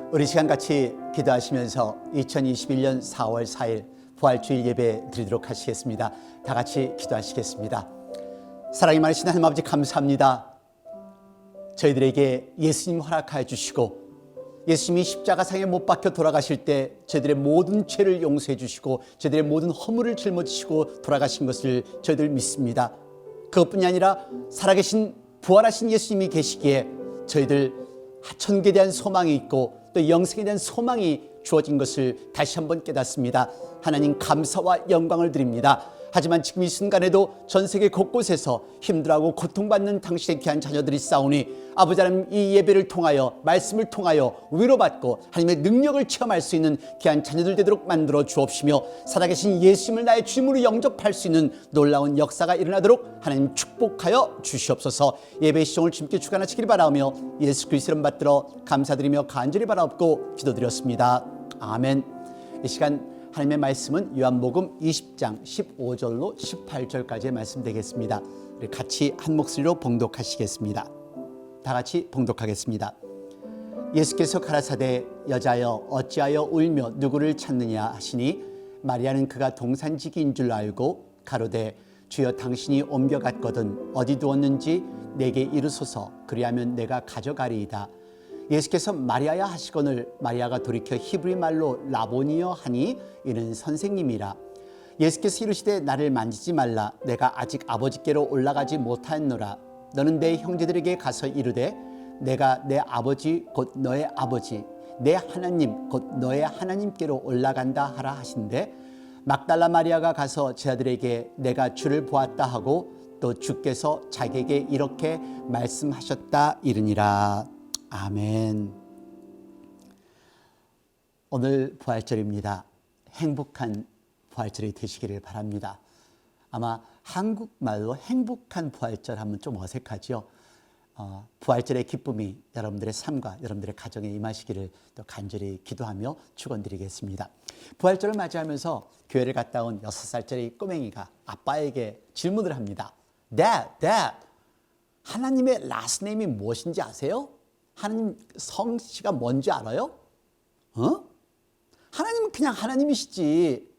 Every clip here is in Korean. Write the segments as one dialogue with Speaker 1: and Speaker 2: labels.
Speaker 1: 우리 시간 같이 기도하시면서 2021년 4월 4일 부활주일 예배 드리도록 하시겠습니다. 다 같이 기도하시겠습니다. 사랑이 많으신 하나님 아버지 감사합니다. 저희들에게 예수님 허락하여 주시고 예수님이 십자가상에 못 박혀 돌아가실 때 저희들의 모든 죄를 용서해 주시고 저희들의 모든 허물을 짊어지시고 돌아가신 것을 저희들 믿습니다. 그것뿐이 아니라 살아계신 부활하신 예수님이 계시기에 저희들 천국에 대한 소망이 있고 또 영생에 대한 소망이 주어진 것을 다시 한번 깨닫습니다. 하나님 감사와 영광을 드립니다. 하지만 지금 이 순간에도 전 세계 곳곳에서 힘들어하고 고통받는 당신의 귀한 자녀들이 싸우니 아버지 하나님 이 예배를 통하여 말씀을 통하여 위로받고 하나님의 능력을 체험할 수 있는 귀한 자녀들 되도록 만들어 주옵시며 살아계신 예수님을 나의 주님으로 영접할 수 있는 놀라운 역사가 일어나도록 하나님 축복하여 주시옵소서. 예배의 시종을 주님께 주관하시기를 바라며 예수 그리스도 이름 받들어 감사드리며 간절히 바라옵고 기도드렸습니다. 아멘. 이 시간 하나님의 말씀은 요한복음 20장 15절로 18절까지의 말씀 되겠습니다. 우리 같이 한 목소리로 봉독하시겠습니다. 다 같이 봉독하겠습니다. 예수께서 가라사대 여자여 어찌하여 울며 누구를 찾느냐 하시니 마리아는 그가 동산지기인 줄 알고 가로되 주여 당신이 옮겨갔거든 어디 두었는지 내게 이르소서 그리하면 내가 가져가리이다. 예수께서 마리아야 하시거늘 마리아가 돌이켜 히브리 말로 라보니여 하니 이는 선생님이라. 예수께서 이르시되 나를 만지지 말라 내가 아직 아버지께로 올라가지 못하였노라. 너는 내 형제들에게 가서 이르되 내가 내 아버지 곧 너의 아버지 내 하나님 곧 너의 하나님께로 올라간다 하라 하신대. 막달라 마리아가 가서 제자들에게 내가 주를 보았다 하고 또 주께서 자기에게 이렇게 말씀하셨다 이르니라. 아멘. 오늘 부활절입니다. 행복한 부활절이 되시기를 바랍니다. 아마 한국말로 행복한 부활절 하면 좀 어색하죠. 부활절의 기쁨이 여러분들의 삶과 여러분들의 가정에 임하시기를 또 간절히 기도하며 축원드리겠습니다. 부활절을 맞이하면서 교회를 갔다 온 6살짜리 꼬맹이가 아빠에게 질문을 합니다. Dad, 하나님의 last name이 무엇인지 아세요? 하나님 성씨가 뭔지 알아요? 하나님은 그냥 하나님이시지.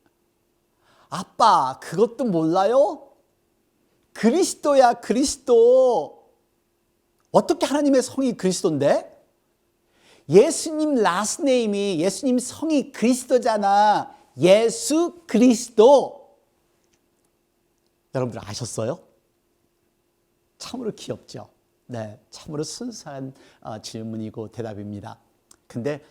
Speaker 1: 아빠, 그것도 몰라요? 그리스도야, 그리스도. 어떻게 하나님의 성이 그리스도인데? 예수님 last name이 예수님 성이 그리스도잖아. 예수 그리스도. 여러분들 아셨어요? 참으로 귀엽죠? 네, 참으로 순수한 질문이고 대답입니다. 근데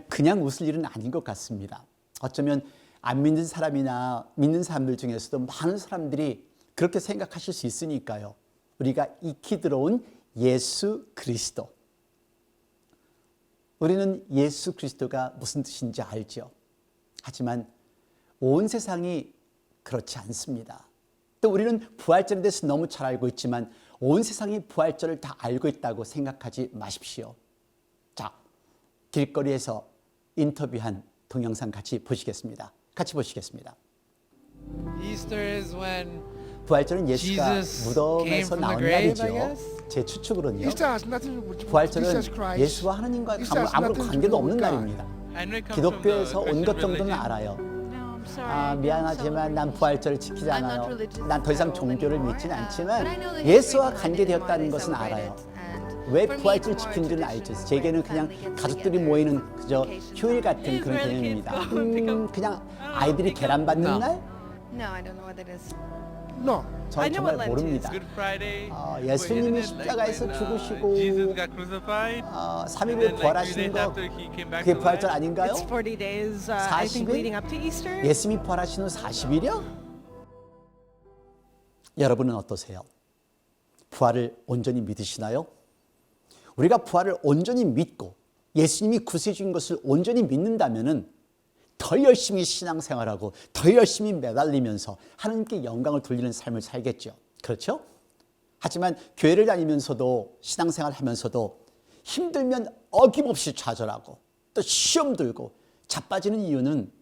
Speaker 1: 그냥 웃을 일은 아닌 것 같습니다. 어쩌면 안 믿는 사람이나 믿는 사람들 중에서도 많은 사람들이 그렇게 생각하실 수 있으니까요. 우리가 익히 들어온 예수 그리스도. 우리는 예수 그리스도가 무슨 뜻인지 알죠. 하지만 온 세상이 그렇지 않습니다. 또 우리는 부활절에 대해서 너무 잘 알고 있지만 온 세상이 부활절을 다 알고 있다고 생각하지 마십시오. 자, 길거리에서 인터뷰한 동영상 같이 보시겠습니다. 부활절은 예수가 무덤에서 나온 날이죠. 제 추측으로는요. 부활절은 예수와 하나님과 아무런 관계도 없는 날입니다. 기독교에서 온 것 정도는 알아요. 미안하지만 난 부활절을 지키지 않아요. 난 더 이상 종교를 믿지는 않지만 예수와 관계되었다는 것은 알아요. 왜 부활절 지키는 줄은 알죠. 제게는 그냥 가족들이 모이는 그저 휴일 같은 그런 개념입니다. 그냥 아이들이 계란 받는 날? 전 정말 모릅니다. 예수님이 십자가에서 죽으시고 3일 후에 부활하시는 거 그게 부활절 아닌가요? 40일? 예수님이 부활하신 후 40일이요? 여러분은 어떠세요? 부활을 온전히 믿으시나요? 우리가 부활을 온전히 믿고 예수님이 구세해 주신 것을 온전히 믿는다면은 더 열심히 신앙생활하고 더 열심히 매달리면서 하나님께 영광을 돌리는 삶을 살겠죠. 그렇죠? 하지만 교회를 다니면서도 신앙생활하면서도 힘들면 어김없이 좌절하고 또 시험 들고 자빠지는 이유는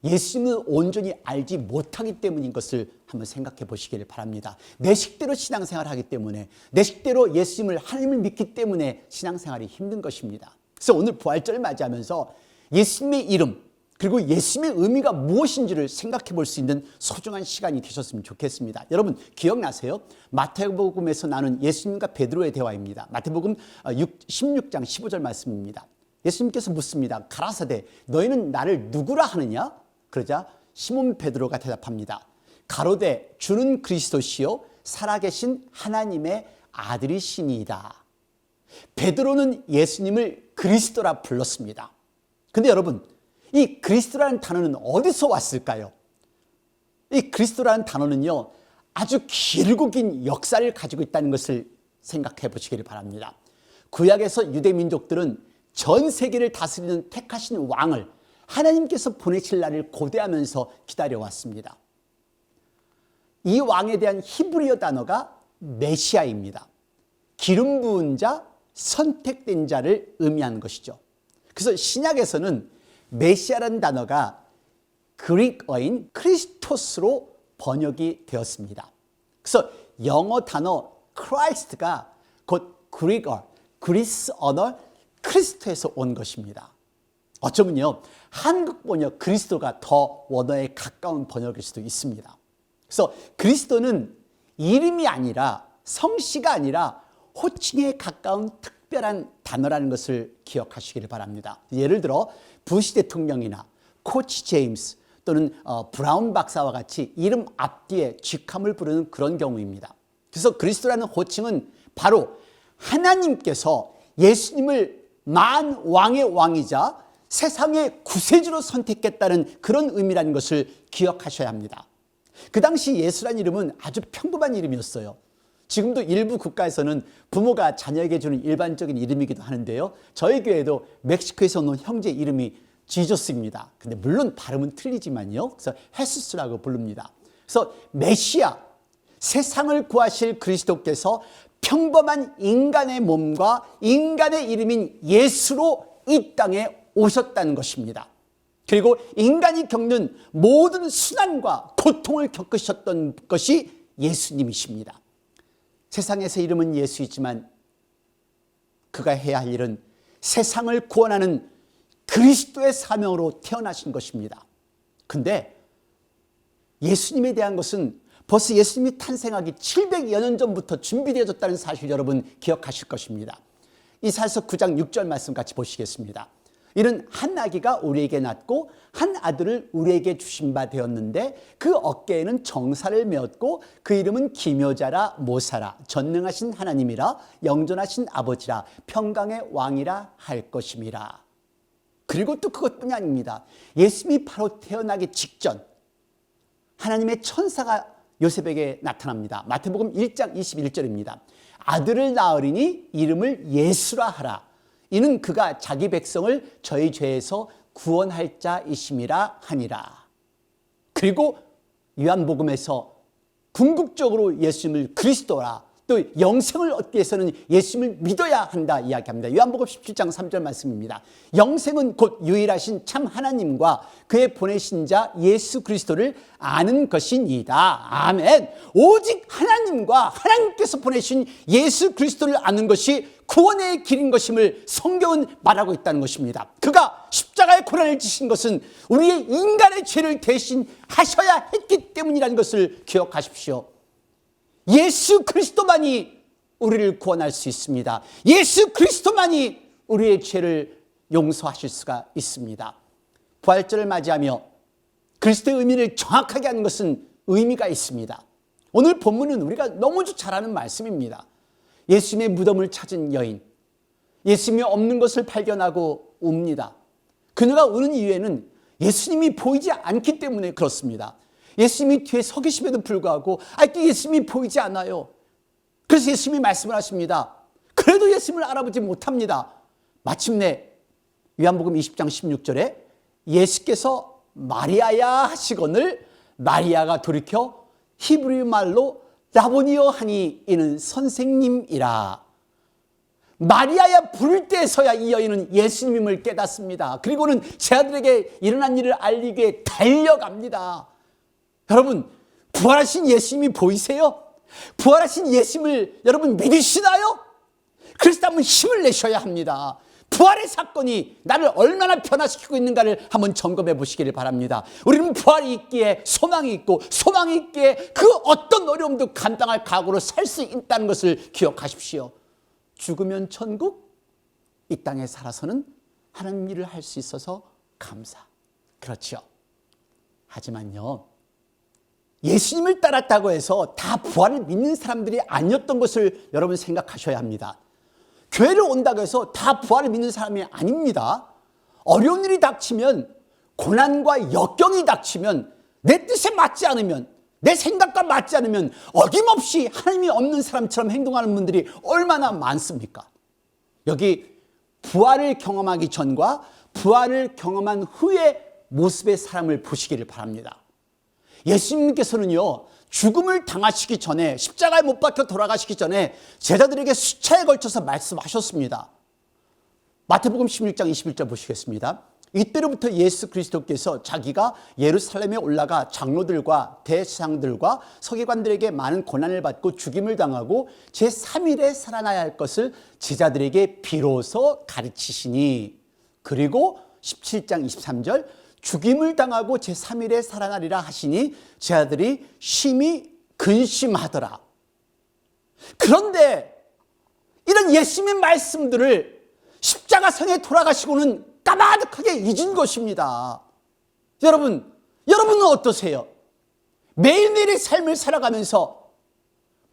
Speaker 1: 예수님을 온전히 알지 못하기 때문인 것을 한번 생각해 보시기를 바랍니다. 내 식대로 신앙생활을 하기 때문에 내 식대로 예수님을 하나님을 믿기 때문에 신앙생활이 힘든 것입니다. 그래서 오늘 부활절을 맞이하면서 예수님의 이름 그리고 예수님의 의미가 무엇인지를 생각해 볼 수 있는 소중한 시간이 되셨으면 좋겠습니다. 여러분 기억나세요? 마태복음에서 나눈 예수님과 베드로의 대화입니다. 마태복음 16장 15절 말씀입니다. 예수님께서 묻습니다. 가라사대 너희는 나를 누구라 하느냐? 그러자 시몬 베드로가 대답합니다. 가로되 주는 그리스도시요 살아계신 하나님의 아들이시니이다. 베드로는 예수님을 그리스도라 불렀습니다. 근데 여러분 이 그리스도라는 단어는 어디서 왔을까요? 이 그리스도라는 단어는요 아주 길고 긴 역사를 가지고 있다는 것을 생각해 보시기를 바랍니다. 구약에서 유대 민족들은 전 세계를 다스리는 택하신 왕을 하나님께서 보내실 날을 고대하면서 기다려왔습니다. 이 왕에 대한 히브리어 단어가 메시아입니다. 기름 부은 자, 선택된 자를 의미하는 것이죠. 그래서 신약에서는 메시아라는 단어가 그리스어인 크리스토스로 번역이 되었습니다. 그래서 영어 단어 크라이스트가 곧 그리스어, 그리스 언어 크리스토에서 온 것입니다. 어쩌면요 한국 번역 그리스도가 더 원어에 가까운 번역일 수도 있습니다. 그래서 그리스도는 이름이 아니라 성씨가 아니라 호칭에 가까운 특별한 단어라는 것을 기억하시기를 바랍니다. 예를 들어 부시 대통령이나 코치 제임스 또는 브라운 박사와 같이 이름 앞뒤에 직함을 부르는 그런 경우입니다. 그래서 그리스도라는 호칭은 바로 하나님께서 예수님을 만왕의 왕이자 세상의 구세주로 선택했다는 그런 의미라는 것을 기억하셔야 합니다. 그 당시 예수라는 이름은 아주 평범한 이름이었어요. 지금도 일부 국가에서는 부모가 자녀에게 주는 일반적인 이름이기도 하는데요. 저희 교회도 멕시코에서 온 형제 이름이 지저스입니다. 근데 물론 발음은 틀리지만요. 그래서 헤수스라고 부릅니다. 그래서 메시아, 세상을 구하실 그리스도께서 평범한 인간의 몸과 인간의 이름인 예수로 이 땅에 오셨다는 것입니다. 그리고 인간이 겪는 모든 순환과 고통을 겪으셨던 것이 예수님이십니다. 세상에서 이름은 예수이지만 그가 해야 할 일은 세상을 구원하는 그리스도의 사명으로 태어나신 것입니다. 근데 예수님에 대한 것은 벌써 예수님이 탄생하기 700여 년 전부터 준비되어졌다는 사실 여러분 기억하실 것입니다. 이사야서 9장 6절 말씀 같이 보시겠습니다. 이는 한 아기가 우리에게 낳고 한 아들을 우리에게 주신 바 되었는데 그 어깨에는 정사를 메었고 그 이름은 기묘자라 모사라 전능하신 하나님이라 영존하신 아버지라 평강의 왕이라 할 것임이라. 그리고 또 그것뿐이 아닙니다. 예수님이 바로 태어나기 직전 하나님의 천사가 요셉에게 나타납니다. 마태복음 1장 21절입니다. 아들을 낳으리니 이름을 예수라 하라. 이는 그가 자기 백성을 저희 죄에서 구원할 자이심이라 하니라. 그리고 요한복음에서 궁극적으로 예수님을 그리스도라 또 영생을 얻기 위해서는 예수님을 믿어야 한다 이야기합니다. 요한복음 17장 3절 말씀입니다. 영생은 곧 유일하신 참 하나님과 그의 보내신 자 예수 그리스도를 아는 것이니이다. 아멘. 오직 하나님과 하나님께서 보내신 예수 그리스도를 아는 것이 구원의 길인 것임을 성경은 말하고 있다는 것입니다. 그가 십자가의 고난을 지신 것은 우리의 인간의 죄를 대신하셔야 했기 때문이라는 것을 기억하십시오. 예수 그리스도만이 우리를 구원할 수 있습니다. 예수 그리스도만이 우리의 죄를 용서하실 수가 있습니다. 부활절을 맞이하며 그리스도의 의미를 정확하게 하는 것은 의미가 있습니다. 오늘 본문은 우리가 너무 잘 아는 말씀입니다. 예수님의 무덤을 찾은 여인, 예수님이 없는 것을 발견하고 웁니다. 그녀가 우는 이유에는 예수님이 보이지 않기 때문에 그렇습니다. 예수님이 뒤에 서 계심에도 불구하고 예수님이 보이지 않아요. 그래서 예수님이 말씀을 하십니다. 그래도 예수님을 알아보지 못합니다. 마침내 요한복음 20장 16절에 예수께서 마리아야 하시거늘 마리아가 돌이켜 히브리 말로 라보니여 하니 이는 선생님이라. 마리아야 부를 때에서야 이 여인은 예수님임을 깨닫습니다. 그리고는 제 아들에게 일어난 일을 알리기 위해 달려갑니다. 여러분, 부활하신 예수님이 보이세요? 부활하신 예수님을 여러분 믿으시나요? 그래서 한번 힘을 내셔야 합니다. 부활의 사건이 나를 얼마나 변화시키고 있는가를 한번 점검해 보시기를 바랍니다. 우리는 부활이 있기에 소망이 있고, 소망이 있기에 그 어떤 어려움도 감당할 각오로 살 수 있다는 것을 기억하십시오. 죽으면 천국, 이 땅에 살아서는 하나님 일을 할 수 있어서 감사. 그렇죠. 하지만요, 예수님을 따랐다고 해서 다 부활을 믿는 사람들이 아니었던 것을 여러분 생각하셔야 합니다. 교회를 온다고 해서 다 부활을 믿는 사람이 아닙니다. 어려운 일이 닥치면, 고난과 역경이 닥치면, 내 뜻에 맞지 않으면, 내 생각과 맞지 않으면 어김없이 하나님이 없는 사람처럼 행동하는 분들이 얼마나 많습니까? 여기 부활을 경험하기 전과 부활을 경험한 후의 모습의 사람을 보시기를 바랍니다. 예수님께서는요, 죽음을 당하시기 전에, 십자가에 못 박혀 돌아가시기 전에 제자들에게 수차에 걸쳐서 말씀하셨습니다. 마태복음 16장 21절 보시겠습니다. 이때로부터 예수 그리스도께서 자기가 예루살렘에 올라가 장로들과 대제사장들과 서기관들에게 많은 고난을 받고 죽임을 당하고 제3일에 살아나야 할 것을 제자들에게 비로소 가르치시니, 그리고 17장 23절 죽임을 당하고 제3일에 살아나리라 하시니 제자들이 심히 근심하더라. 그런데 이런 예수님의 말씀들을 십자가상에 돌아가시고는 까마득하게 잊은 것입니다. 여러분은 어떠세요? 매일매일의 삶을 살아가면서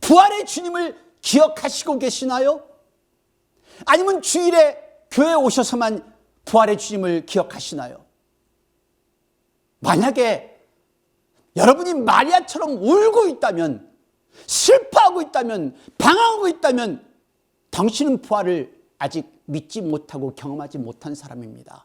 Speaker 1: 부활의 주님을 기억하시고 계시나요? 아니면 주일에 교회에 오셔서만 부활의 주님을 기억하시나요? 만약에 여러분이 마리아처럼 울고 있다면, 슬퍼하고 있다면, 방황하고 있다면 당신은 부활을 아직 믿지 못하고 경험하지 못한 사람입니다.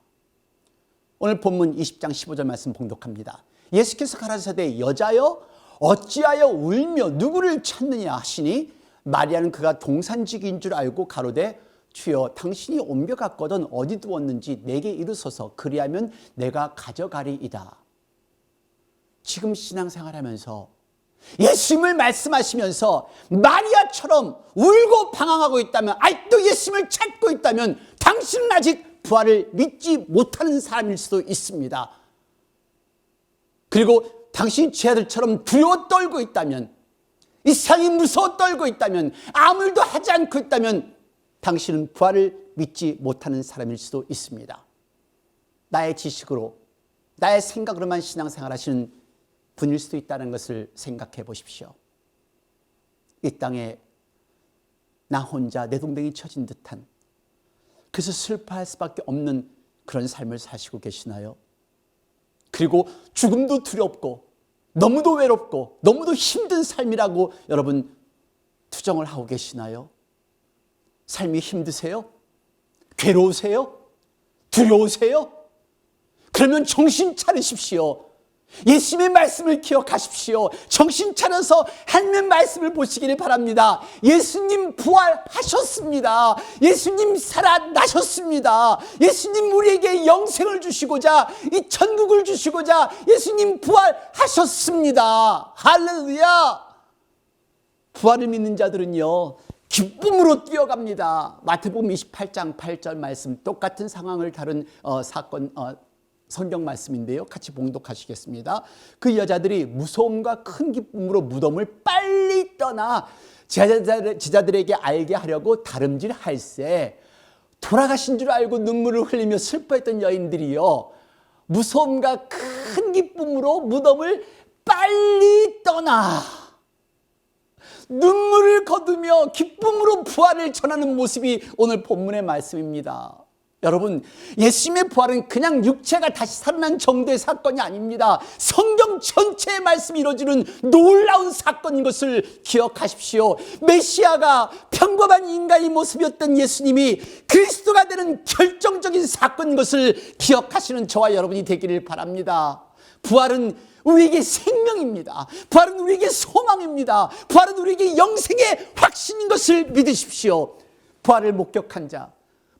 Speaker 1: 오늘 본문 20장 15절 말씀 봉독합니다. 예수께서 가라사대 여자여 어찌하여 울며 누구를 찾느냐 하시니 마리아는 그가 동산직인 줄 알고 가로되 주여 당신이 옮겨갔거든 어디 두었는지 내게 이르소서 그리하면 내가 가져가리이다. 지금 신앙생활하면서 예수님을 말씀하시면서 마리아처럼 울고 방황하고 있다면, 아직도 예수님을 찾고 있다면 당신은 아직 부활을 믿지 못하는 사람일 수도 있습니다. 그리고 당신이 죄아들처럼 두려워 떨고 있다면, 이 세상이 무서워 떨고 있다면, 아무 일도 하지 않고 있다면 당신은 부활을 믿지 못하는 사람일 수도 있습니다. 나의 지식으로, 나의 생각으로만 신앙생활 하시는 분일 수도 있다는 것을 생각해 보십시오. 이 땅에 나 혼자 내동댕이 쳐진 듯한, 그래서 슬퍼할 수밖에 없는 그런 삶을 사시고 계시나요? 그리고 죽음도 두렵고 너무도 외롭고 너무도 힘든 삶이라고 여러분 투정을 하고 계시나요? 삶이 힘드세요? 괴로우세요? 두려우세요? 그러면 정신 차리십시오. 예수님의 말씀을 기억하십시오. 정신 차려서 하나님의 말씀을 보시기를 바랍니다. 예수님 부활하셨습니다. 예수님 살아나셨습니다. 예수님 우리에게 영생을 주시고자, 이 천국을 주시고자 예수님 부활하셨습니다. 할렐루야. 부활을 믿는 자들은요 기쁨으로 뛰어갑니다. 마태복음 28장 8절 말씀, 똑같은 상황을 다룬 사건 성경 말씀인데요. 같이 봉독하시겠습니다. 그 여자들이 무서움과 큰 기쁨으로 무덤을 빨리 떠나 제자들에게 알게 하려고 다름질할세, 돌아가신 줄 알고 눈물을 흘리며 슬퍼했던 여인들이요, 무서움과 큰 기쁨으로 무덤을 빨리 떠나 눈물을 거두며 기쁨으로 부활을 전하는 모습이 오늘 본문의 말씀입니다. 여러분, 예수님의 부활은 그냥 육체가 다시 살아난 정도의 사건이 아닙니다. 성경 전체의 말씀이 이루어지는 놀라운 사건인 것을 기억하십시오. 메시아가 평범한 인간의 모습이었던 예수님이 그리스도가 되는 결정적인 사건인 것을 기억하시는 저와 여러분이 되기를 바랍니다. 부활은 우리에게 생명입니다. 부활은 우리에게 소망입니다. 부활은 우리에게 영생의 확신인 것을 믿으십시오. 부활을 목격한 자,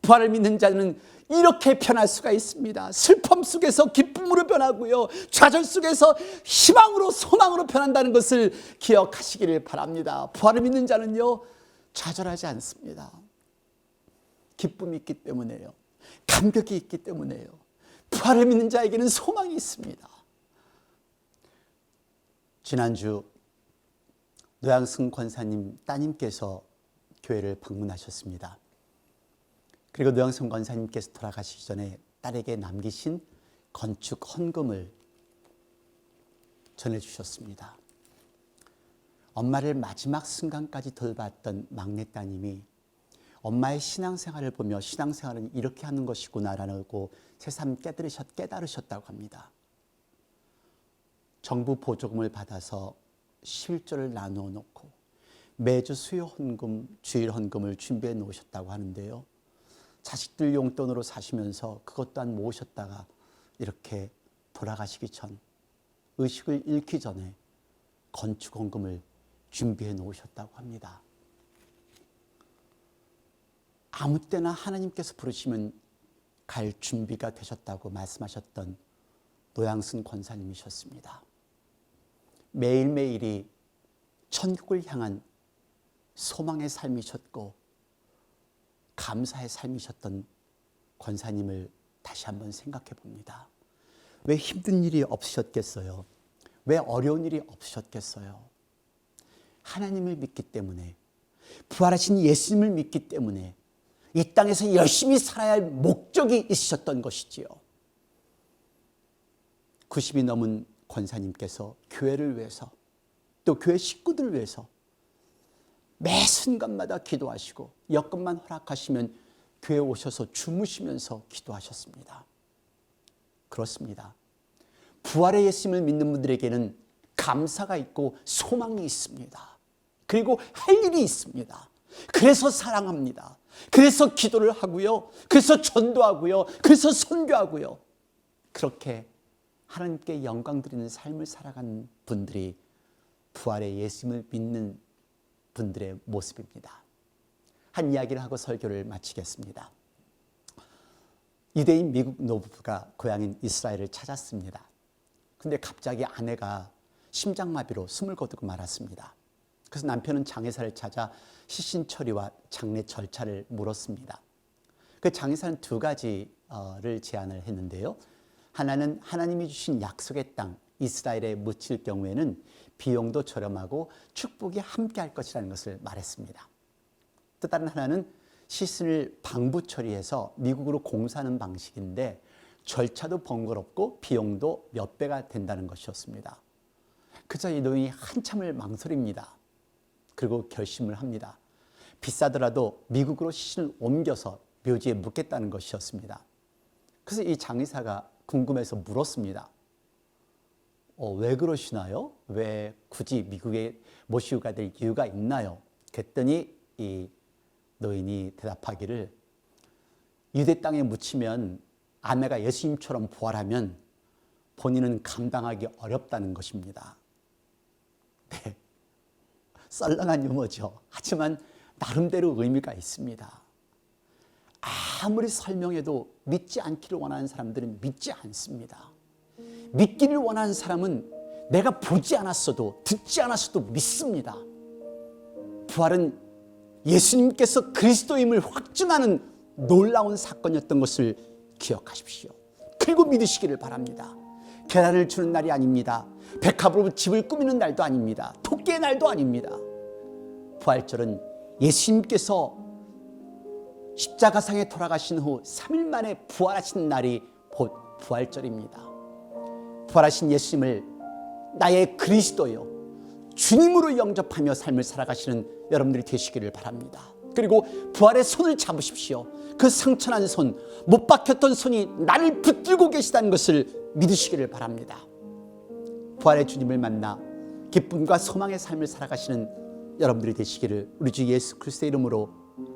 Speaker 1: 부활을 믿는 자는 이렇게 변할 수가 있습니다. 슬픔 속에서 기쁨으로 변하고요, 좌절 속에서 희망으로, 소망으로 변한다는 것을 기억하시기를 바랍니다. 부활을 믿는 자는요 좌절하지 않습니다. 기쁨이 있기 때문에요. 감격이 있기 때문에요. 부활을 믿는 자에게는 소망이 있습니다. 지난주 노양승 권사님 따님께서 교회를 방문하셨습니다. 그리고 노양승 권사님께서 돌아가시기 전에 딸에게 남기신 건축 헌금을 전해주셨습니다. 엄마를 마지막 순간까지 돌봤던 막내 따님이 엄마의 신앙생활을 보며 신앙생활은 이렇게 하는 것이구나라고 새삼 깨달으셨다고 합니다. 정부 보조금을 받아서 11조를 나누어 놓고 매주 수요 헌금, 주일 헌금을 준비해 놓으셨다고 하는데요. 자식들 용돈으로 사시면서 그것 또한 모으셨다가 이렇게 돌아가시기 전, 의식을 잃기 전에 건축 헌금을 준비해 놓으셨다고 합니다. 아무 때나 하나님께서 부르시면 갈 준비가 되셨다고 말씀하셨던 노양순 권사님이셨습니다. 매일매일이 천국을 향한 소망의 삶이셨고 감사의 삶이셨던 권사님을 다시 한번 생각해 봅니다. 왜 힘든 일이 없으셨겠어요? 왜 어려운 일이 없으셨겠어요? 하나님을 믿기 때문에, 부활하신 예수님을 믿기 때문에 이 땅에서 열심히 살아야 할 목적이 있으셨던 것이지요. 90이 넘은 권사님께서 교회를 위해서, 또 교회 식구들을 위해서 매 순간마다 기도하시고 여건만 허락하시면 교회에 오셔서 주무시면서 기도하셨습니다. 그렇습니다. 부활의 예수님을 믿는 분들에게는 감사가 있고 소망이 있습니다. 그리고 할 일이 있습니다. 그래서 사랑합니다. 그래서 기도를 하고요. 그래서 전도하고요. 그래서 선교하고요. 그렇게 하나님께 영광 드리는 삶을 살아가는 분들이 부활의 예수님을 믿는 분들의 모습입니다. 한 이야기를 하고 설교를 마치겠습니다. 유대인 미국 노부부가 고향인 이스라엘을 찾았습니다. 근데 갑자기 아내가 심장마비로 숨을 거두고 말았습니다. 그래서 남편은 장례사를 찾아 시신 처리와 장례 절차를 물었습니다. 그 장례사는 두 가지를 제안을 했는데요. 하나는 하나님이 주신 약속의 땅 이스라엘에 묻힐 경우에는 비용도 저렴하고 축복이 함께할 것이라는 것을 말했습니다. 또 다른 하나는 시신을 방부 처리해서 미국으로 공사하는 방식인데 절차도 번거롭고 비용도 몇 배가 된다는 것이었습니다. 그저 이 노인이 한참을 망설입니다. 그리고 결심을 합니다. 비싸더라도 미국으로 시신을 옮겨서 묘지에 묻겠다는 것이었습니다. 그래서 이 장의사가 궁금해서 물었습니다. 왜 그러시나요? 왜 굳이 미국에 모시고 가야 될 이유가 있나요? 그랬더니 이 노인이 대답하기를 유대 땅에 묻히면 아내가 예수님처럼 부활하면 본인은 감당하기 어렵다는 것입니다. 네, 썰렁한 유머죠. 하지만 나름대로 의미가 있습니다. 아무리 설명해도 믿지 않기를 원하는 사람들은 믿지 않습니다. 믿기를 원하는 사람은 내가 보지 않았어도 듣지 않았어도 믿습니다. 부활은 예수님께서 그리스도임을 확증하는 놀라운 사건이었던 것을 기억하십시오. 그리고 믿으시기를 바랍니다. 계란을 주는 날이 아닙니다. 백합으로 집을 꾸미는 날도 아닙니다. 토끼의 날도 아닙니다. 부활절은 예수님께서 십자가상에 돌아가신 후 3일 만에 부활하신 날이 곧 부활절입니다. 부활하신 예수님을 나의 그리스도요 주님으로 영접하며 삶을 살아가시는 여러분들이 되시기를 바랍니다. 그리고 부활의 손을 잡으십시오. 그 상처난 손, 못 박혔던 손이 나를 붙들고 계시다는 것을 믿으시기를 바랍니다. 부활의 주님을 만나 기쁨과 소망의 삶을 살아가시는 여러분들이 되시기를 우리 주 예수 그리스도의 이름으로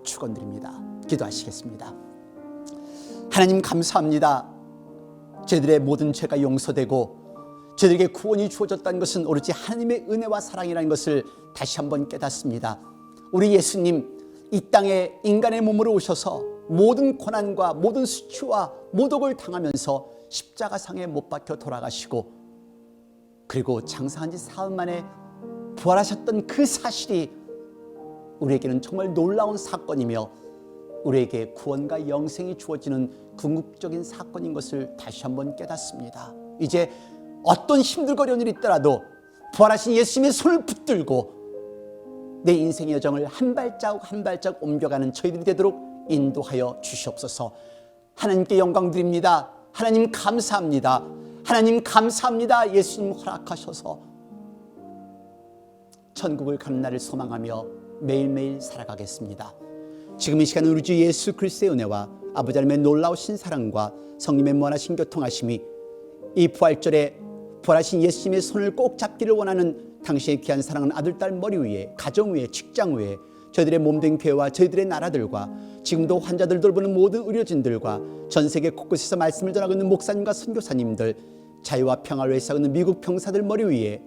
Speaker 1: 축원드립니다. 기도하시겠습니다. 하나님 감사합니다. 저희들의 모든 죄가 용서되고 저희들에게 구원이 주어졌다는 것은 오로지 하나님의 은혜와 사랑이라는 것을 다시 한번 깨닫습니다. 우리 예수님 이 땅에 인간의 몸으로 오셔서 모든 고난과 모든 수치와 모독을 당하면서 십자가상에 못 박혀 돌아가시고 그리고 장사한 지 사흘 만에 부활하셨던 그 사실이 우리에게는 정말 놀라운 사건이며 우리에게 구원과 영생이 주어지는 궁극적인 사건인 것을 다시 한번 깨닫습니다. 이제 어떤 힘들고 어려운 일이 있더라도 부활하신 예수님의 손을 붙들고 내 인생의 여정을 한 발자국 한 발자국 옮겨가는 저희들이 되도록 인도하여 주시옵소서. 하나님께 영광 드립니다. 하나님 감사합니다. 하나님 감사합니다. 예수님 허락하셔서 천국을 가는 날을 소망하며 매일매일 살아가겠습니다. 지금 이 시간 우리 주 예수 그리스도의 은혜와 아버지 하나님의 놀라우신 사랑과 성령의 무한하신 교통하심이 이 부활절에 부활하신 예수님의 손을 꼭 잡기를 원하는 당신의 귀한 사랑하는 아들, 딸 머리 위에, 가정 위에, 직장 위에, 저희들의 몸된 교회와 저희들의 나라들과 지금도 환자들 돌보는 모든 의료진들과 전 세계 곳곳에서 말씀을 전하고 있는 목사님과 선교사님들, 자유와 평화를 위해서 하는 미국 병사들 머리 위에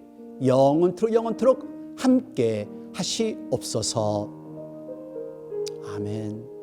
Speaker 1: 영원토록 함께 하시옵소서. 아멘.